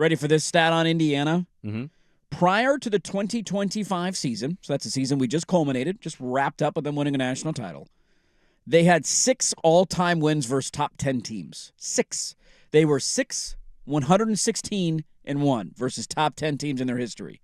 Ready for this stat on Indiana? Mm-hmm. Prior to the 2025 season, so that's the season we just culminated, just wrapped up with them winning a national title, they had 6 all-time wins versus top 10 teams. 6. They were 116-1 versus top 10 teams in their history.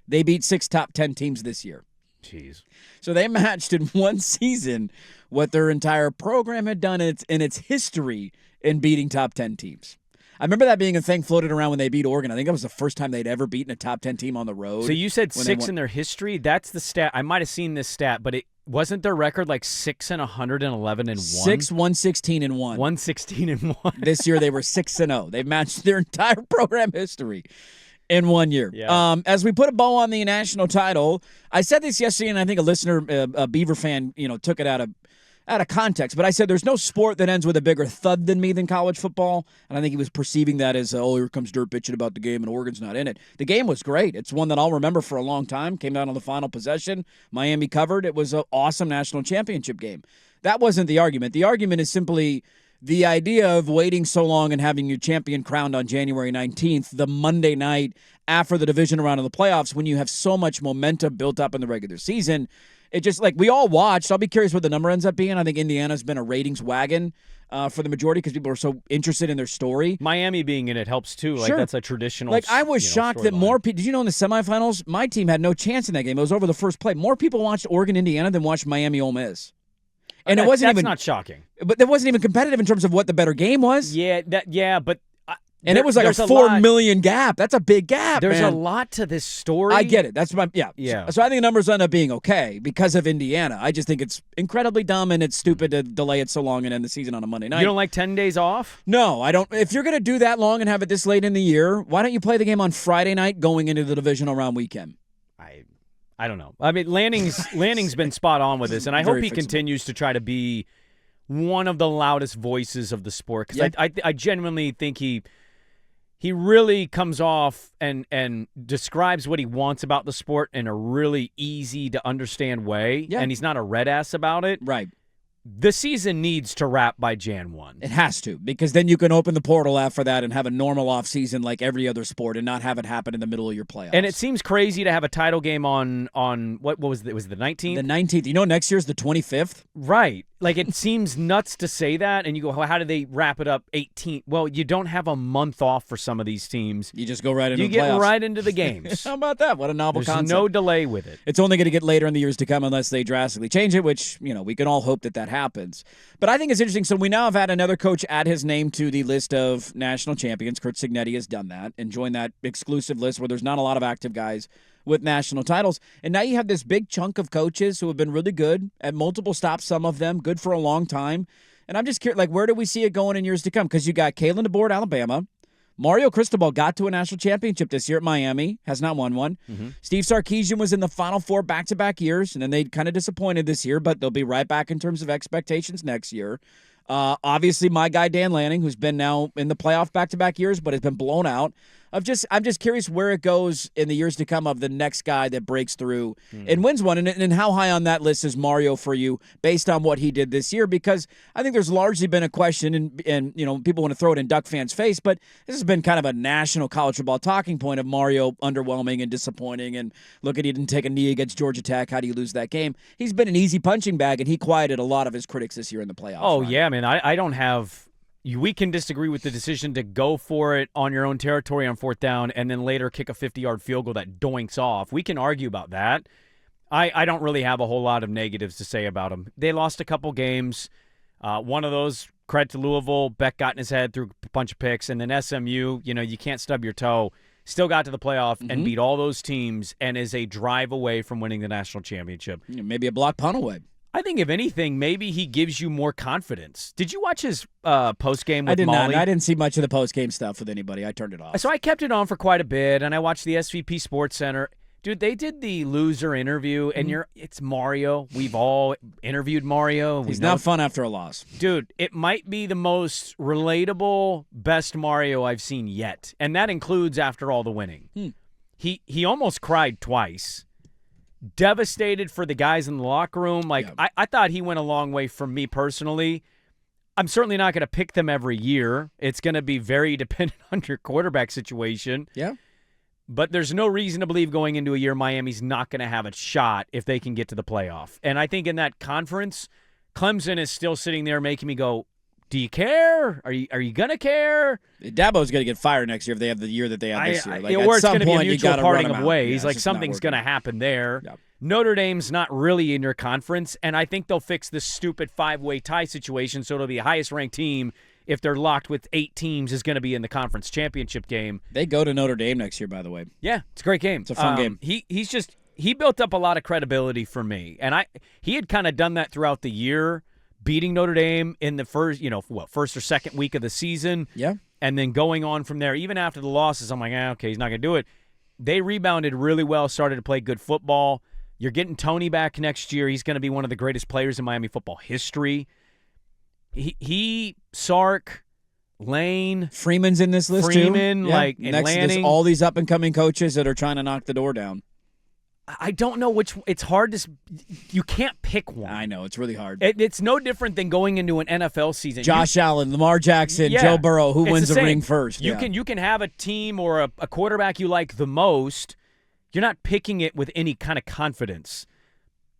They beat 6 top 10 teams this year. Jeez. So they matched in one season what their entire program had done in its history in beating top 10 teams. I remember that being a thing floated around when they beat Oregon. I think that was the first time they'd ever beaten a top 10 team on the road. So you said 6 in their history? That's the stat. I might have seen this stat, but it wasn't their record like 6-111-1? 6, 116-1. 116-1. This year they were 6-0. They've matched their entire program history in 1 year. Yeah. As we put a bow on the national title, I said this yesterday, and I think a listener, a Beaver fan, took it out of context, but I said there's no sport that ends with a bigger thud than college football, and I think he was perceiving that as, here comes Dirt bitching about the game, and Oregon's not in it. The game was great. It's one that I'll remember for a long time. Came down on the final possession. Miami covered. It was an awesome national championship game. That wasn't the argument. The argument is simply the idea of waiting so long and having your champion crowned on January 19th, the Monday night after the division round of the playoffs, when you have so much momentum built up in the regular season. It just, like, we all watched. I'll be curious what the number ends up being. I think Indiana's been a ratings wagon for the majority because people are so interested in their story. Miami being in it helps, too. Like, Sure. That's a traditional I was shocked that more people – did you know in the semifinals, my team had no chance in that game. It was over the first play. More people watched Oregon, Indiana than watched Miami, Ole Miss. And that's not shocking. But it wasn't even competitive in terms of what the better game was. Yeah, but and it was like a 4 million gap. That's a big gap. There's man. a lot to this story. I get it. That's my Yeah. So I think the numbers end up being okay because of Indiana. I just think it's incredibly dumb and it's stupid to delay it so long and end the season on a Monday night. You don't like 10 days off? No, I don't. If you're going to do that long and have it this late in the year, why don't you play the game on Friday night going into the divisional round weekend? I don't know. I mean, Lanning's been spot on with this, and I hope he fixable. continues to try to be one of the loudest voices of the sport because I genuinely think he really comes off and describes what he wants about the sport in a really easy to understand way, and he's not a red ass about it. Right. The season needs to wrap by Jan 1. It has to, because then you can open the portal after that and have a normal offseason like every other sport and not have it happen in the middle of your playoffs. And it seems crazy to have a title game on what was it? Was it the 19th? The 19th. You know next year's the 25th? Right. Like, it seems nuts to say that, and you go, how do they wrap it up 18th? Well, you don't have a month off for some of these teams. You just go right into the playoffs. You get right into the games. How about that? What a novel concept. There's no delay with it. It's only going to get later in the years to come unless they drastically change it, which, we can all hope that happens. But I think it's interesting. So we now have had another coach add his name to the list of national champions. Kurt Signetti has done that and joined that exclusive list where there's not a lot of active guys with national titles. And now you have this big chunk of coaches who have been really good at multiple stops, some of them good for a long time. And I'm just curious, where do we see it going in years to come? Because you got Kalen DeBoer at Alabama. Mario Cristobal got to a national championship this year at Miami, has not won one. Mm-hmm. Steve Sarkisian was in the Final Four back-to-back years, and then they kind of disappointed this year, but they'll be right back in terms of expectations next year. Obviously, my guy Dan Lanning, who's been now in the playoff back-to-back years, but has been blown out. I'm just curious where it goes in the years to come of the next guy that breaks through and wins one. And how high on that list is Mario for you based on what he did this year? Because I think there's largely been a question, and people want to throw it in Duck fans' face, but this has been kind of a national college football talking point of Mario underwhelming and disappointing. And look, he didn't take a knee against Georgia Tech. How do you lose that game? He's been an easy punching bag, and he quieted a lot of his critics this year in the playoffs. Oh, yeah, man. I don't have... We can disagree with the decision to go for it on your own territory on fourth down and then later kick a 50-yard field goal that doinks off. We can argue about that. I don't really have a whole lot of negatives to say about them. They lost a couple games. One of those, credit to Louisville, Beck got in his head, threw a bunch of picks. And then SMU, you can't stub your toe. Still got to the playoff and beat all those teams and is a drive away from winning the national championship. Maybe a block punt away. I think, if anything, maybe he gives you more confidence. Did you watch his post-game with Molly? I did not. I didn't see much of the post-game stuff with anybody. I turned it off. So I kept it on for quite a bit, and I watched the SVP Sports Center. Dude, they did the loser interview, and it's Mario. We've all interviewed Mario. He's not fun after a loss. Dude, it might be the most relatable, best Mario I've seen yet, and that includes after all the winning. He almost cried twice. Devastated for the guys in the locker room. I thought he went a long way for me personally. I'm certainly not going to pick them every year. It's going to be very dependent on your quarterback situation. Yeah. But there's no reason to believe going into a year Miami's not going to have a shot if they can get to the playoff. And I think in that conference, Clemson is still sitting there making me go, do you care? Are you going to care? Dabo's going to get fired next year if they have the year that they have this year. Or it's going to be a mutual parting of ways. Yeah, like something's going to happen there. Yep. Notre Dame's not really in your conference, and I think they'll fix this stupid 5-way tie situation so it'll be the highest-ranked team if they're locked with 8 teams is going to be in the conference championship game. They go to Notre Dame next year, by the way. Yeah, it's a great game. It's a fun game. He built up a lot of credibility for me, and he had kind of done that throughout the year, beating Notre Dame in the first or second week of the season. Yeah. And then going on from there, even after the losses, I'm like, okay, he's not going to do it. They rebounded really well, started to play good football. You're getting Tony back next year. He's going to be one of the greatest players in Miami football history. He Sark, Lane. Freeman's in this list Freeman, too. like, Next, and there's Lanning. all these up-and-coming coaches that are trying to knock the door down. I don't know which. It's hard to. You can't pick one. I know. It's really hard. It's no different than going into an NFL season. Josh Allen, Lamar Jackson, Joe Burrow. Who wins the ring first? You can have a team or a quarterback you like the most. You're not picking it with any kind of confidence.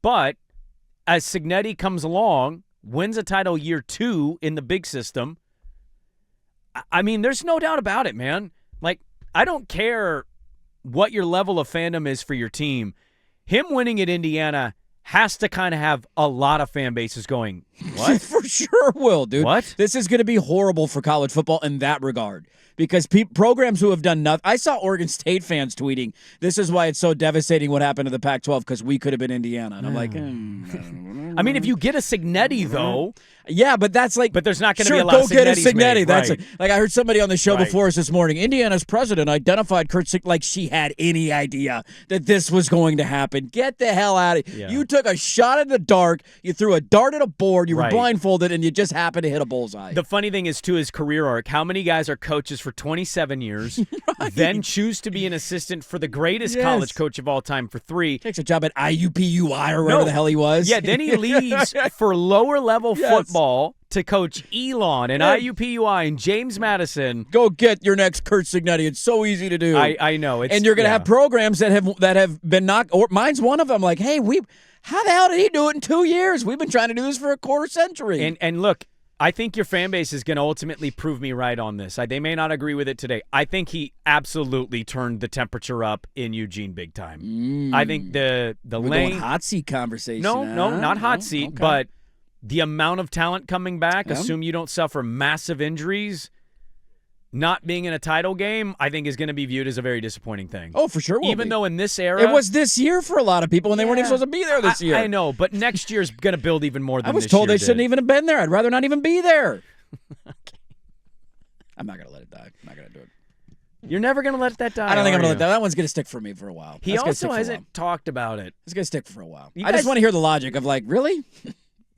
But as Signetti comes along, wins a title year 2 in the big system, I mean, there's no doubt about it, man. Like, I don't care what your level of fandom is for your team. Him winning at Indiana has to kind of have a lot of fan bases going, what? For sure will, dude. What? This is going to be horrible for college football in that regard because programs who have done nothing. I saw Oregon State fans tweeting, this is why it's so devastating what happened to the Pac-12 because we could have been Indiana. And I'm like, I mean, if you get a Signetti, though. Yeah, but that's like. But there's not going to be a lot go of Signettis get a Signetti. made. That's right. like I heard somebody on the show Right. before us this morning. Indiana's president identified Kurt Signetti like she had any idea that this was going to happen. Get the hell out of here. Yeah. You took a shot in the dark. You threw a dart at a board. You were Right. blindfolded, and you just happened to hit a bullseye. The funny thing is, too, his career arc, how many guys are coaches for 27 years, then choose to be an assistant for the greatest Yes. college coach of all time for 3. Takes a job at IUPUI or whatever the hell he was. Yeah, then he leaves for lower-level Yes. football to coach Elon and IUPUI and James Madison. Go get your next Kurt Signetti. It's so easy to do. I know. And you're going to have programs that have been knocked. Or mine's one of them. Like, hey, how the hell did he do it in 2 years? We've been trying to do this for a quarter century. And look, I think your fan base is going to ultimately prove me right on this. They may not agree with it today. I think he absolutely turned the temperature up in Eugene big time. I think the We're lane going hot seat conversation. No, not hot seat, okay. but the amount of talent coming back, Yeah. assume you don't suffer massive injuries, not being in a title game, I think is going to be viewed as a very disappointing thing. Oh, for sure. Even though in this era, it was this year for a lot of people, and they weren't even supposed to be there this year. I know, but next year's going to build even more than I was this told year they shouldn't did. even have been there. I'd rather not even be there. I'm not going to let it die. I'm not going to do it. You're never going to let that die. I don't think I'm are going to let you? that. That one's going to stick for me for a while. He That's gonna also stick for a hasn't while. talked about it. It's going to stick for a while. You I just guys- want to hear the logic of like, really?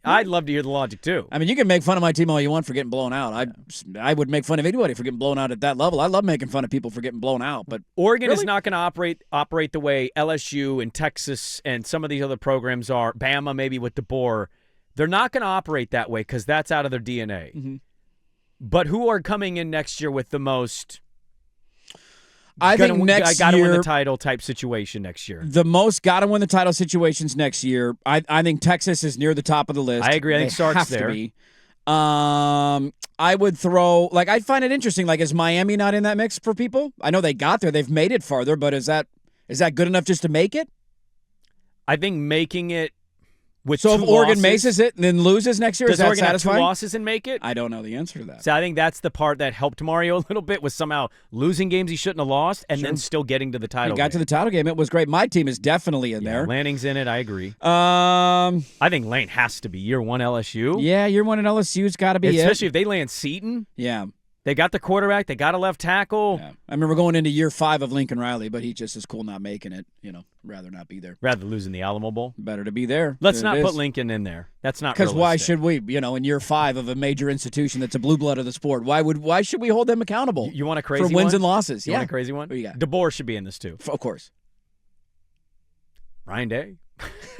I'd love to hear the logic too. I mean, you can make fun of my team all you want for getting blown out. I would make fun of anybody for getting blown out at that level. I love making fun of people for getting blown out, but Oregon is Really? not going to operate the way LSU and Texas and some of these other programs are. Bama maybe with DeBoer. They're not going to operate that way because that's out of their DNA. Mm-hmm. But who are coming in next year with the most? I think next got to year win the title type situation next year. the most got to win the title situations next year. I think Texas is near the top of the list. I agree. I think They Sark's have to there. be. I would throw I'd find it interesting. Like, is Miami not in that mix for people? I know they got there. They've made it farther, but is that good enough just to make it? I think making it with So two if Oregon losses, makes it and then loses next year, does is that Oregon have satisfying? two losses and make it? I don't know the answer to that. So I think that's the part that helped Mario a little bit was somehow losing games he shouldn't have lost and then still getting to the title. He got to the title game. It was great. My team is definitely in there. Lanning's in it. I agree. Yeah, I think Lane has to be year one LSU. year one at LSU's got to be Especially it. if they land Seton. Yeah. They got the quarterback. They got a left tackle. Yeah. I remember going into year 5 of Lincoln Riley, but he just is cool not making it. Rather not be there. Rather than losing the Alamo Bowl. Better to be there. Let's There not it put is. Lincoln in there. That's not Because why realistic. should we? In year 5 of a major institution that's a blue blood of the sport, why should we hold them accountable? You want a crazy for wins one? and losses? You Yeah, want a crazy one? What you got? DeBoer should be in this too. Of course. Ryan Day.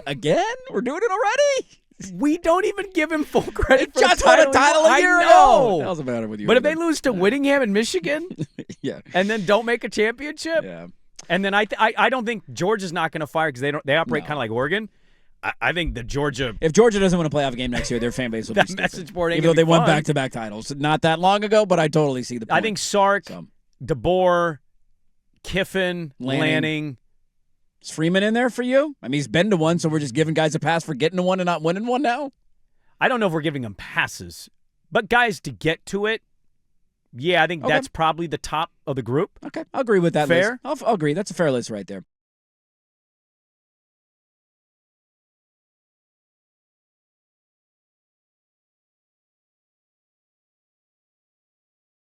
Again, we're doing it already. We don't even give him full credit for just the title. won a title a year I ago. know. What else the matter with you? But if they lose to Whittingham and Michigan, yeah, and then don't make a championship, yeah. and then I don't think Georgia's not going to fire because they operate kind of like Oregon. I think the Georgia. If Georgia doesn't win a playoff game next year, their fan base will be that stupid. message board ain't even though they gonna be won fun. back-to-back titles not that long ago. But I totally see the point. I think Sark, DeBoer, Kiffin, Lanning. Is Freeman in there for you? I mean, he's been to one, so we're just giving guys a pass for getting to one and not winning one now? I don't know if we're giving them passes, but guys to get to it, yeah, I think that's probably the top of the group. Okay, I'll agree with that Fair? list. I'll agree. That's a fair list right there.